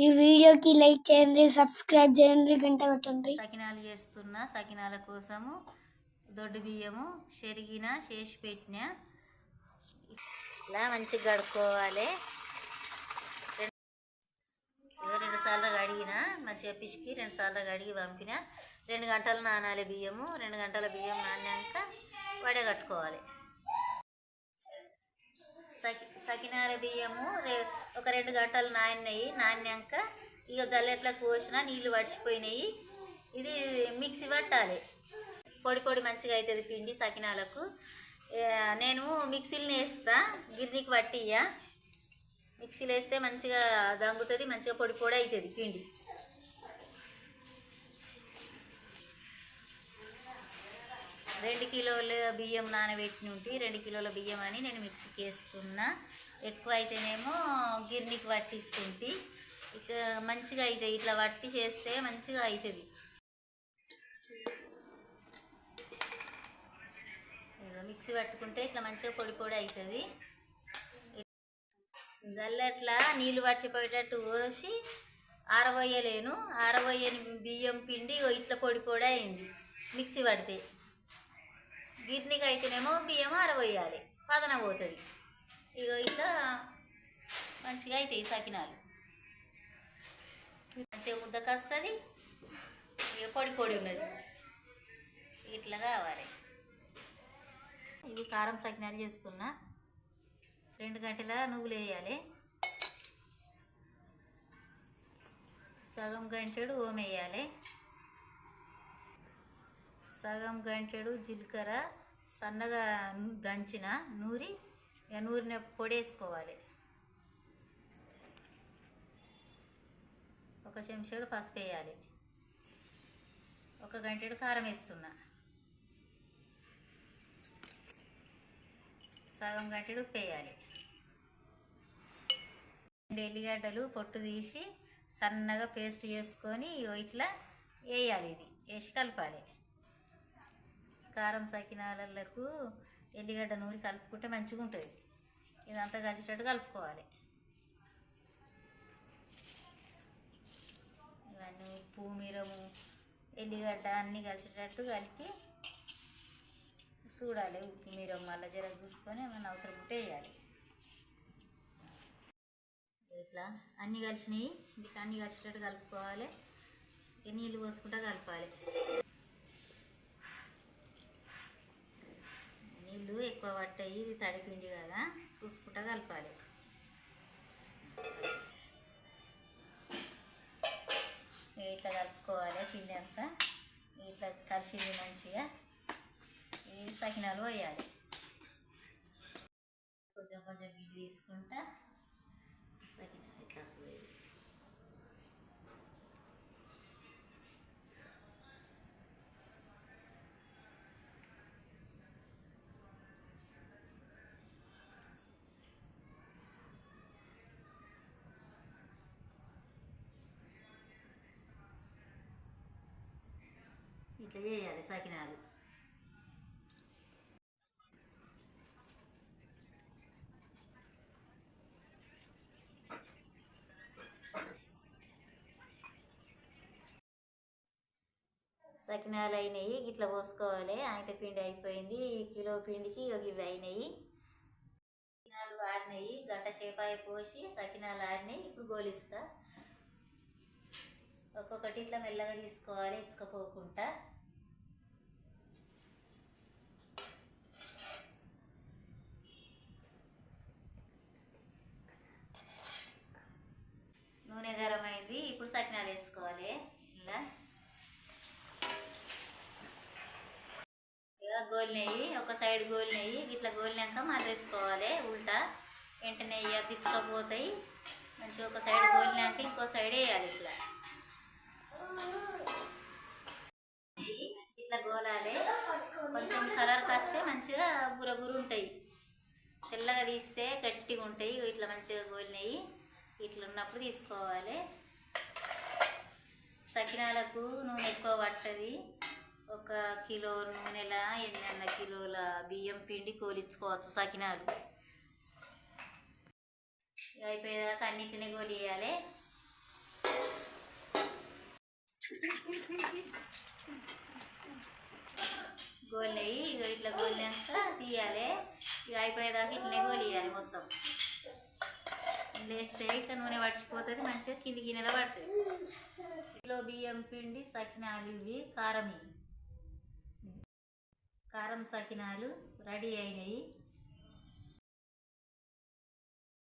ఈ వీడియోకి లైక్ చేయండి, సబ్స్క్రైబ్ చేయండి, గంట కొట్టండి. సకినాలు చేస్తున్నా. సకినాల కోసము దొడ్డు బియ్యము చేసి పెట్టిన ఇలా మంచిగా కడుక్కోవాలి. 2 సార్లు కడిగిన, మంచిగా పిసికి 2 సార్లు కడిగి పంపిన. 2 గంటలు నానాలి బియ్యము. 2 గంటల బియ్యం నానాక వడగట్టుకోవాలి. సకినాల బియ్యము ఒక 2 గంటలు నానాక ఇక జల్లెట్లకు పోసిన నీళ్ళు వడిచిపోయినాయి. ఇది మిక్సీ పట్టాలి. పొడి మంచిగా అవుతుంది పిండి సకినాలకు. నేను మిక్సీలో వేస్తా, గిర్నీకి పట్టియ్యా. మిక్సీలో వేస్తే మంచిగా దంగుతుంది, మంచిగా పొడి అవుతుంది పిండి. రెండు కిలోల బియ్యం నానబెట్టిన ఉంటే 2 కిలోల బియ్యం అని నేను మిక్సీకి వేస్తున్నా. ఎక్కువ అయితేనేమో గిర్నీకి పట్టిస్తుంటే ఇక మంచిగా అవుతుంది. ఇట్లా వట్టి చేస్తే మంచిగా అవుతుంది. ఇక మిక్సీ పట్టుకుంటే ఇట్లా మంచిగా పొడి అవుతుంది. జల్లెట్లా నీళ్ళు పడిచిపోయేటట్టు పోసి ఆరబోయలేను. ఆరబోయని బియ్యం పిండి ఇట్లా పొడి అయింది మిక్సీ పడితే. గిర్నీకి అయితేనేమో బియ్యం ఆరబోయాలి, పదన పోతుంది. ఇక ఇట్లా మంచిగా అవుతాయి సకినాలు. మంచిగా ముద్దకు వస్తుంది. ఇక పొడి ఉన్నది ఇట్లా కావాలి. ఇవి కారం సకినాలు చేస్తున్నా. 2 గంటల నువ్వులు వేయాలి. సగం గంటెడు ఓం వేయాలి. సగం గంటెడు జీలకర్ర సన్నగా దంచిన నూరిన పొడి వేసుకోవాలి. 1 చెంచాడు పసుపు వేయాలి. 1 గంటెడు కారం వేస్తున్నా. సగం గంటెడు ఉప్పు వేయాలి. 2 ఎల్లిగడ్డలు పొట్టు తీసి సన్నగా పేస్ట్ చేసుకొని ఇట్లా వేయాలి. ఇది వేసి కలపాలి. కారం సకినాలకు ఎల్లిగడ్డ నూరి కలుపుకుంటే మంచిగా ఉంటుంది. ఇదంతా కలిసేటట్టు కలుపుకోవాలి. ఇవన్నీ ఉప్పు, మిరము, ఎల్లిగడ్డ అన్నీ కలిసేటట్టు కలిపి చూడాలి. ఉప్పు, మిరం మళ్ళీ జర చూసుకొని ఏమైనా అవసరం ఉంటే వేయాలి. ఇట్లా అన్నీ కలిసినాయి. ఇట్లా అన్నీ కలిసేటట్టు కలుపుకోవాలి. నీళ్ళు పోసుకుంటా కలపాలి. నీళ్ళు ఎక్కువ పట్టాయి, ఇది తడిపిండి కదా, చూసుకుంటా కలపాలి. ఇట్లా కలుపుకోవాలి. పిండి అంతా ఇట్లా కలిసింది మంచిగా. ఈ సకినాలు పోయాలి. కొంచెం పిండి తీసుకుంటా సకినాలు ఇట్లా వస్తుంది. ఇట్లా చేయాలి సకినాలు. సకినాలు అయినాయి. ఇట్లా పోసుకోవాలి. అయితే పిండి అయిపోయింది. కిలో పిండికి ఇవి అయినాయి. సకినాలు ఆరినాయి. గంట సేపాయి పోసి సకినాలు ఆరినాయి. ఇప్పుడు గోలిస్తా. ఒక్కొక్కటి ఇట్లా మెల్లగా తీసుకోవాలి, ఇచ్చుకపోకుండా. నూనె గరం అయింది. ఇప్పుడు సకినాలు వేసుకోవాలి. ఇలా గోలినెయ్యి, ఒక సైడ్ గోలినెయ్యి. ఇట్లా గోలినాక మళ్ళీ వేసుకోవాలి. ఉల్టా వెంటనే తెచ్చుకోపోతాయి. మంచిగా ఒక సైడ్ గోలినాక ఇంకో సైడ్ వేయాలి. ఇట్లా గోలాలి. కొంచెం కలర్ కాస్తే మంచిగా బురబురు ఉంటాయి. తెల్లగా తీస్తే గట్టిగా ఉంటాయి. ఇట్లా మంచిగా గోలినవి ఇట్లా ఉన్నప్పుడు తీసుకోవాలి. సకినాలకు నూనె ఎక్కువ పట్టది. 1 కిలో నూనెల 8 కిలోల బియ్యం పిండి కోలించుకోవచ్చు సకినాలు. అయిపోయేదాకా అన్నిటిని గోలియాలి. ఇట్లా గోలినాక తీయాలి. ఇక అయిపోయేదాకా ఇట్లనే గోలియాలి మొత్తం. లేస్తే ఇట్లా నూనె పడిచిపోతుంది, మంచిగా కింది గిన్నెలో పడుతుంది. కిలో బియ్యం పిండి సకినాలు, ఇవి కారం సకినాలు రెడీ అయినాయి.